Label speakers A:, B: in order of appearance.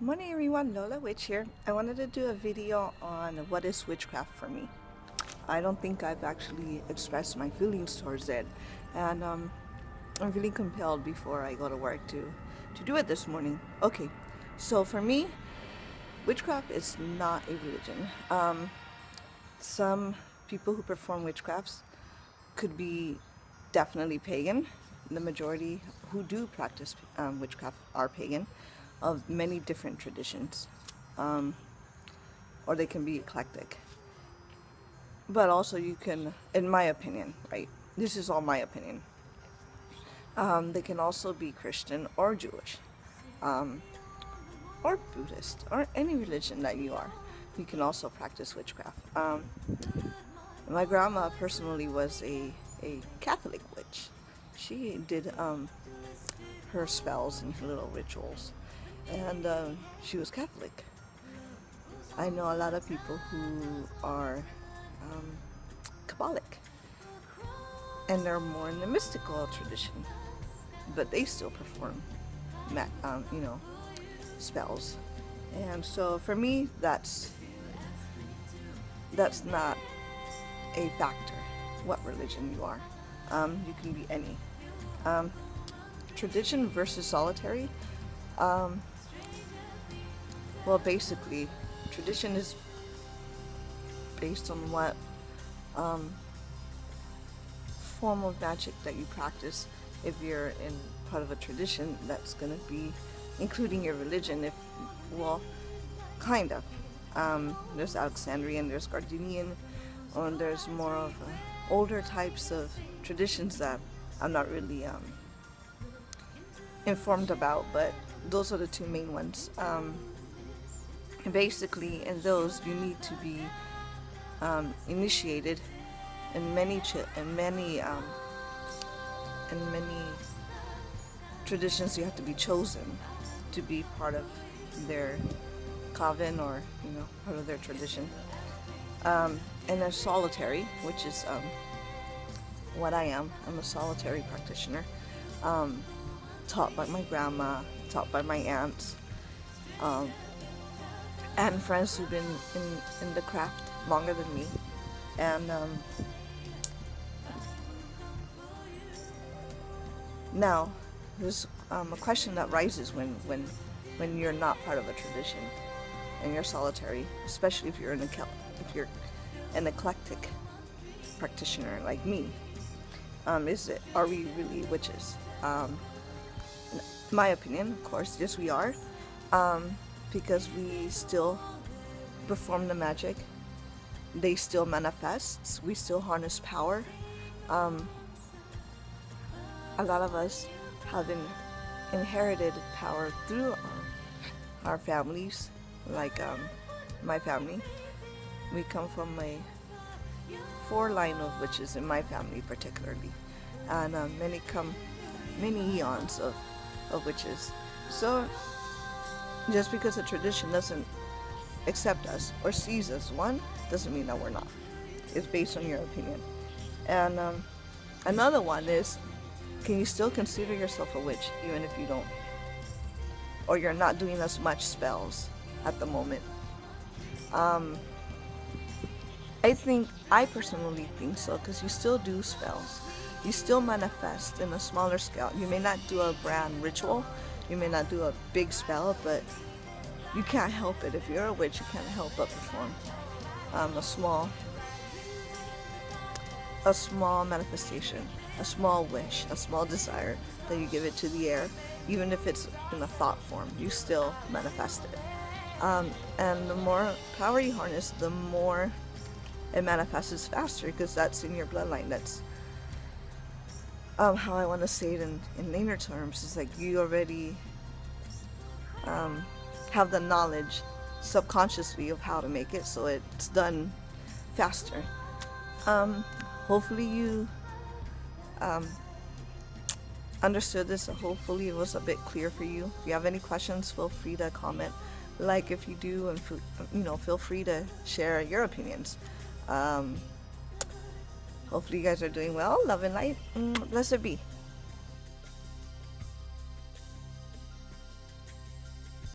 A: Morning everyone, Lola Witch here. I wanted to do a video on what is witchcraft for me. I don't think I've actually expressed my feelings towards it, and I'm feeling compelled before I go to work to do it this morning. Okay, so for me, witchcraft is not a religion. Some people who perform witchcrafts could be definitely pagan. The majority who do practice witchcraft are pagan, of many different traditions, or they can be eclectic. But also you can, in my opinion, right, this is all my opinion, they can also be Christian or Jewish, or Buddhist, or any religion that you are. You can also practice witchcraft. My grandma personally was a Catholic witch. She did her spells and her little rituals, and she was Catholic. I know a lot of people who are Kabbalic, and they're more in the mystical tradition, but they still perform, spells. And so for me, that's not a factor. What religion you are, you can be any. Tradition versus solitary. Well, basically, tradition is based on what form of magic that you practice. If you're in part of a tradition, that's going to be including your religion. Kind of. There's Alexandrian, there's Gardenian, and there's more of older types of traditions that I'm not really informed about, but those are the two main ones. Basically, in those, you need to be initiated in many traditions. You have to be chosen to be part of their coven, or part of their tradition. And there's solitary, which is what I am. I'm a solitary practitioner, taught by my grandma, taught by my aunts, and friends who've been in the craft longer than me. And now there's a question that rises when you're not part of a tradition and you're solitary, especially if you're an eclectic practitioner like me. Are we really witches? My opinion, of course, yes, we are, because we still perform the magic. They still manifest. We still harness power. A lot of us have inherited power through our families, like my family. We come from a 4 line of witches in my family particularly, and many eons of witches. So just because a tradition doesn't accept us or sees us one, doesn't mean that we're not. It's based on your opinion. And another one is, can you still consider yourself a witch even if you don't, or you're not doing as much spells at the moment? I personally think so, because you still do spells. You still manifest in a smaller scale. You may not do a grand ritual, you may not do a big spell, but you can't help it. If you're a witch, you can't help but perform a small manifestation, a small wish, a small desire that you give it to the air. Even if it's in a thought form, you still manifest it. And the more power you harness, the more it manifests faster, because that's in your bloodline. That's how I want to say it in inner terms. It's like you already have the knowledge subconsciously of how to make it, so it's done faster. Hopefully you understood this. Hopefully it was a bit clear for you. If you have any questions, feel free to comment, like if you do, and feel free to share your opinions. Hopefully you guys are doing well. Love and light. Blessed be.